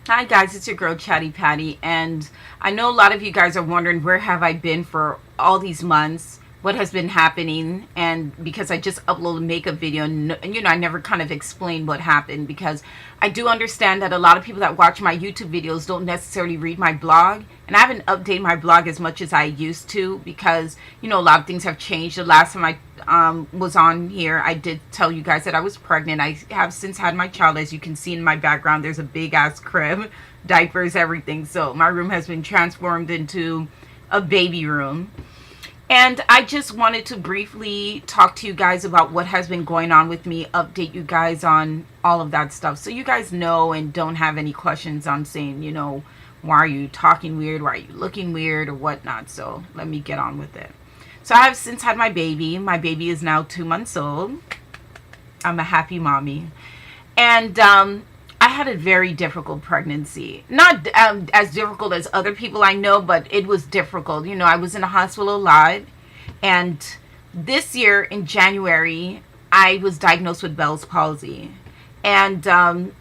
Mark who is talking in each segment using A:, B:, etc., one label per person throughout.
A: Hi guys, it's your girl Chatty Patty, and I know a lot of you guys are wondering where have I been for all these months, what has been happening, and because I just uploaded a makeup video, and I never kind of explained what happened because I do understand that a lot of people that watch my YouTube videos don't necessarily read my blog, and I haven't updated my blog as much as I used to because a lot of things have changed. The last time I was on here, I did tell you guys that I was pregnant. I have since had my child. As you can see in my background, there's a big ass crib, diapers, everything. So my room has been transformed into a baby room. And I just wanted to briefly talk to you guys about what has been going on with me, update you guys on all of that stuff. So you guys know and don't have any questions on saying, why are you talking weird? Why are you looking weird or whatnot? So let me get on with it. So I have since had my baby. My baby is now 2 months old. I'm a happy mommy. And I had a very difficult pregnancy. Not as difficult as other people I know, but it was difficult. I was in the hospital a lot. And this year in January, I was diagnosed with Bell's palsy. And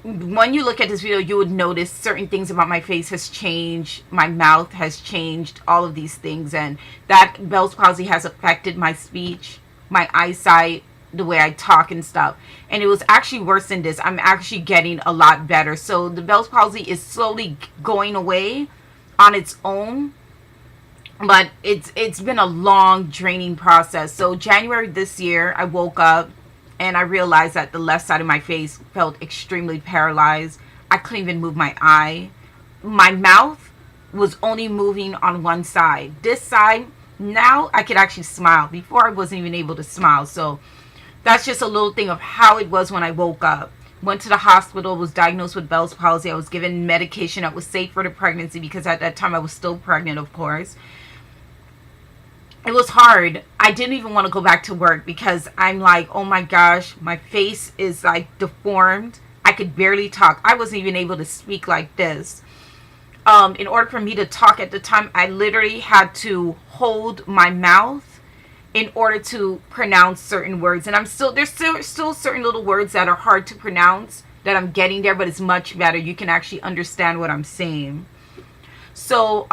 A: when you look at this video, you would notice certain things about my face has changed. My mouth has changed, all of these things. And that Bell's palsy has affected my speech, my eyesight, the way I talk and stuff. And it was actually worse than this. I'm actually getting a lot better. So the Bell's palsy is slowly going away on its own. But it's been a long, draining process. So January this year, I woke up and I realized that the left side of my face felt extremely paralyzed. I couldn't even move my eye. My mouth was only moving on one side. This side, now I could actually smile. Before I wasn't even able to smile. So that's just a little thing of how it was when I woke up. Went to the hospital, was diagnosed with Bell's palsy. I was given medication that was safe for the pregnancy because at that time I was still pregnant, of course. It was hard. I didn't even want to go back to work because I'm like, oh my gosh, my face is like deformed. I could barely talk. I wasn't even able to speak like this. In order for me to talk at the time, I literally had to hold my mouth in order to pronounce certain words. And there's still certain little words that are hard to pronounce that I'm getting there, but it's much better. You can actually understand what I'm saying. So,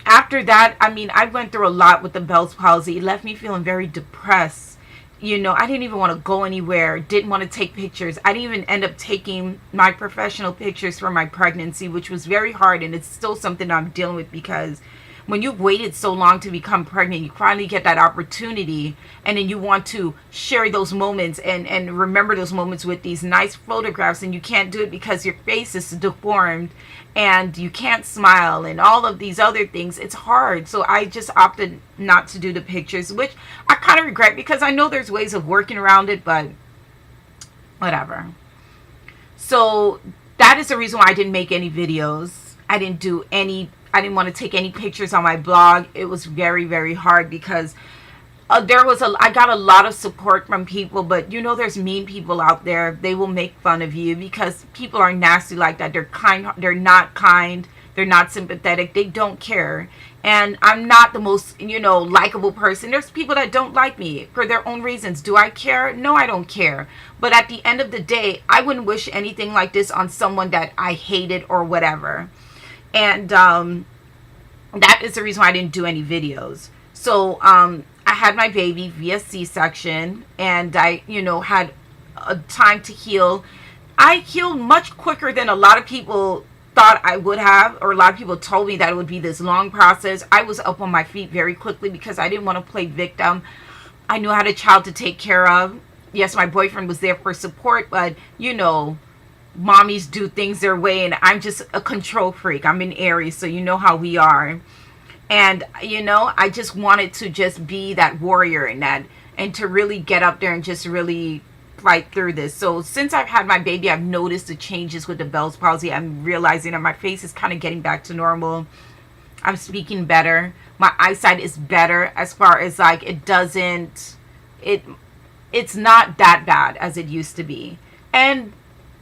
A: after that, I went through a lot with the Bell's palsy. It left me feeling very depressed. I didn't even want to go anywhere. Didn't want to take pictures. I didn't even end up taking my professional pictures for my pregnancy, which was very hard. And it's still something I'm dealing with because when you've waited so long to become pregnant, you finally get that opportunity. And then you want to share those moments and remember those moments with these nice photographs. And you can't do it because your face is deformed and you can't smile and all of these other things. It's hard. So I just opted not to do the pictures, which I kind of regret because I know there's ways of working around it, but whatever. So that is the reason why I didn't make any videos. I didn't want to take any pictures on my blog. It was very, very hard because I got a lot of support from people, but there's mean people out there. They will make fun of you because people are nasty like that. They're not kind. They're not sympathetic. They don't care. And I'm not the most, likable person. There's people that don't like me for their own reasons. Do I care? No, I don't care. But at the end of the day, I wouldn't wish anything like this on someone that I hated or whatever. And that is the reason why I didn't do any videos. So I had my baby via C-section, and I, had a time to heal. I healed much quicker than a lot of people thought I would have, or a lot of people told me that it would be this long process. I was up on my feet very quickly because I didn't want to play victim. I knew I had a child to take care of. Yes, my boyfriend was there for support, but mommies do things their way, and I'm just a control freak. I'm an Aries, so you know how we are. And I just wanted to just be that warrior and to really get up there and just really fight through this. So since I've had my baby, I've noticed the changes with the Bell's palsy. I'm realizing that my face is kind of getting back to normal. I'm speaking better. My eyesight is better as far as like it's not that bad as it used to be. And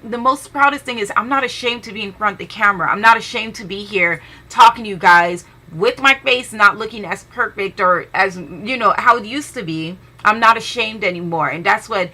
A: the most proudest thing is I'm not ashamed to be in front of the camera. I'm not ashamed to be here talking to you guys with my face not looking as perfect or as, how it used to be. I'm not ashamed anymore. And that's what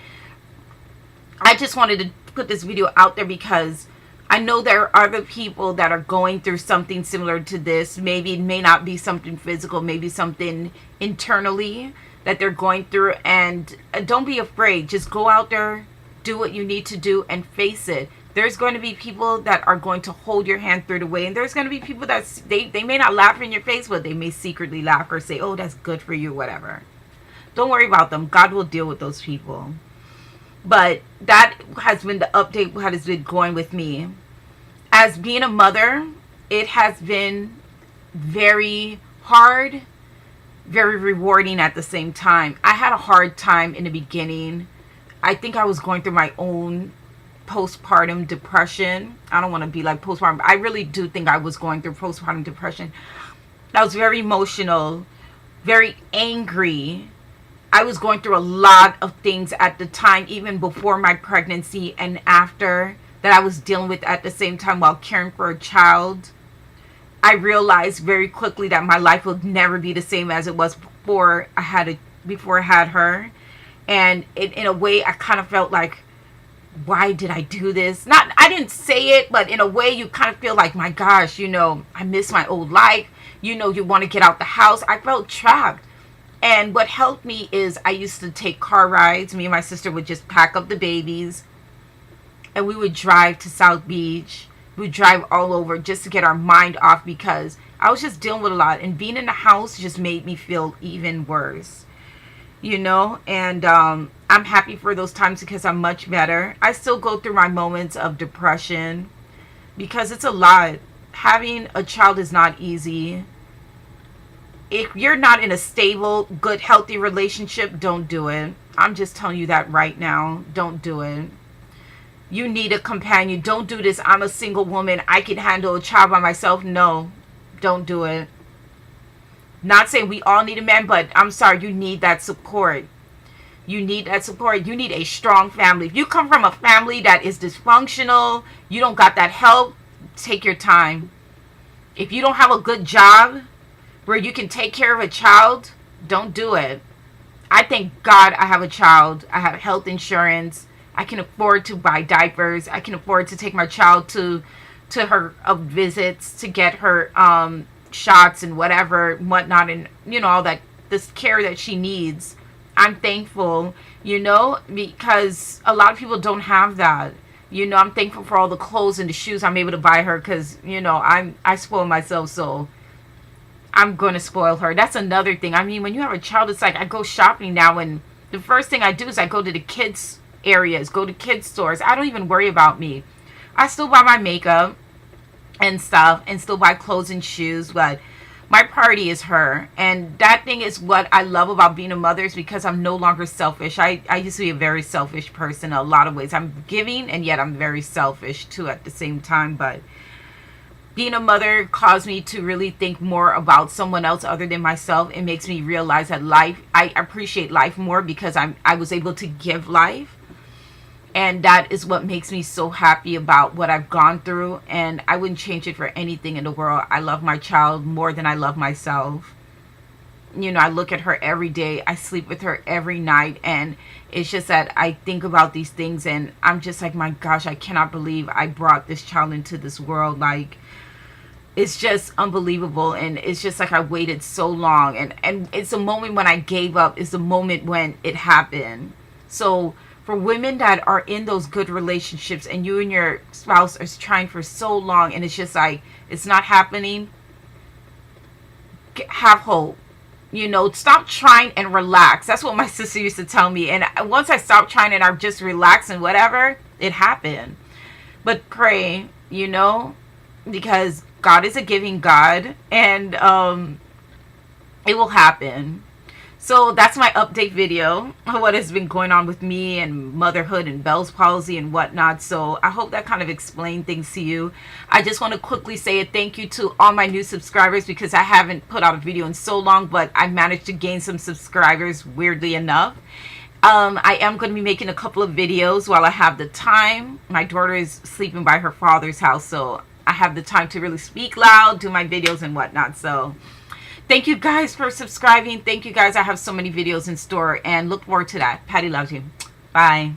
A: I just wanted to put this video out there because I know there are other people that are going through something similar to this. Maybe it may not be something physical, maybe something internally that they're going through. And don't be afraid. Just go out there, do what you need to do, and face it. There's going to be people that are going to hold your hand through the way. And there's going to be people that they may not laugh in your face, but they may secretly laugh or say, oh, that's good for you, whatever. Don't worry about them. God will deal with those people. But that has been the update, what has been going with me. As being a mother, it has been very hard, very rewarding at the same time. I had a hard time in the beginning. I think I was going through my own postpartum depression. I don't want to be like postpartum, but I really do think I was going through postpartum depression. I was very emotional, very angry. I was going through a lot of things at the time, even before my pregnancy and after, that I was dealing with at the same time while caring for a child. I realized very quickly that my life would never be the same as it was before I had her. And in a way, I kind of felt like, why did I do this? I didn't say it, but in a way you kind of feel like, my gosh, I miss my old life. You want to get out the house. I felt trapped. And what helped me is I used to take car rides. Me and my sister would just pack up the babies and we would drive to South Beach. We would drive all over just to get our mind off, because I was just dealing with a lot, and being in the house just made me feel even worse, and I'm happy for those times because I'm much better. I still go through my moments of depression because it's a lot. Having a child is not easy. If you're not in a stable, good, healthy relationship, don't do it. I'm just telling you that right now. Don't do it. You need a companion. Don't do this. I'm a single woman. I can handle a child by myself. No, don't do it. Not saying we all need a man, but I'm sorry, you need that support. You need that support. You need a strong family. If you come from a family that is dysfunctional, you don't got that help, take your time. If you don't have a good job where you can take care of a child, don't do it. I thank God I have a child. I have health insurance. I can afford to buy diapers. I can afford to take my child to her visits, to get her shots and whatnot, and all that, this care that she needs. I'm thankful, because a lot of people don't have that. I'm thankful for all the clothes and the shoes I'm able to buy her, because I spoil myself, so I'm going to spoil her. That's another thing. I mean, when you have a child, it's like I go shopping now, and the first thing I do is I go to the kids areas, go to kids stores. I don't even worry about me. I still buy my makeup and stuff, and still buy clothes and shoes, but my priority is her. And that thing is what I love about being a mother, is because I'm no longer selfish. I used to be a very selfish person in a lot of ways. I'm giving, and yet I'm very selfish too at the same time. But being a mother caused me to really think more about someone else other than myself. It makes me realize that I appreciate life more, because I was able to give life. And that is what makes me so happy about what I've gone through. And I wouldn't change it for anything in the world. I love my child more than I love myself. I look at her every day. I sleep with her every night. And it's just that I think about these things, and I'm just like, my gosh, I cannot believe I brought this child into this world. Like, it's just unbelievable. And it's just like I waited so long. And it's a moment when I gave up. It's the moment when it happened. So for women that are in those good relationships, and you and your spouse are trying for so long, and it's just like, it's not happening, have hope. Stop trying and relax. That's what my sister used to tell me. And once I stopped trying and I just relaxed and whatever, it happened. But pray, because God is a giving God, and it will happen. So that's my update video of what has been going on with me and motherhood and Bell's palsy and whatnot. So I hope that kind of explained things to you. I just want to quickly say a thank you to all my new subscribers, because I haven't put out a video in so long, but I managed to gain some subscribers, weirdly enough. I am going to be making a couple of videos while I have the time. My daughter is sleeping by her father's house, so I have the time to really speak loud, do my videos and whatnot. So thank you guys for subscribing. Thank you guys. I have so many videos in store, and look forward to that. Patty loves you. Bye.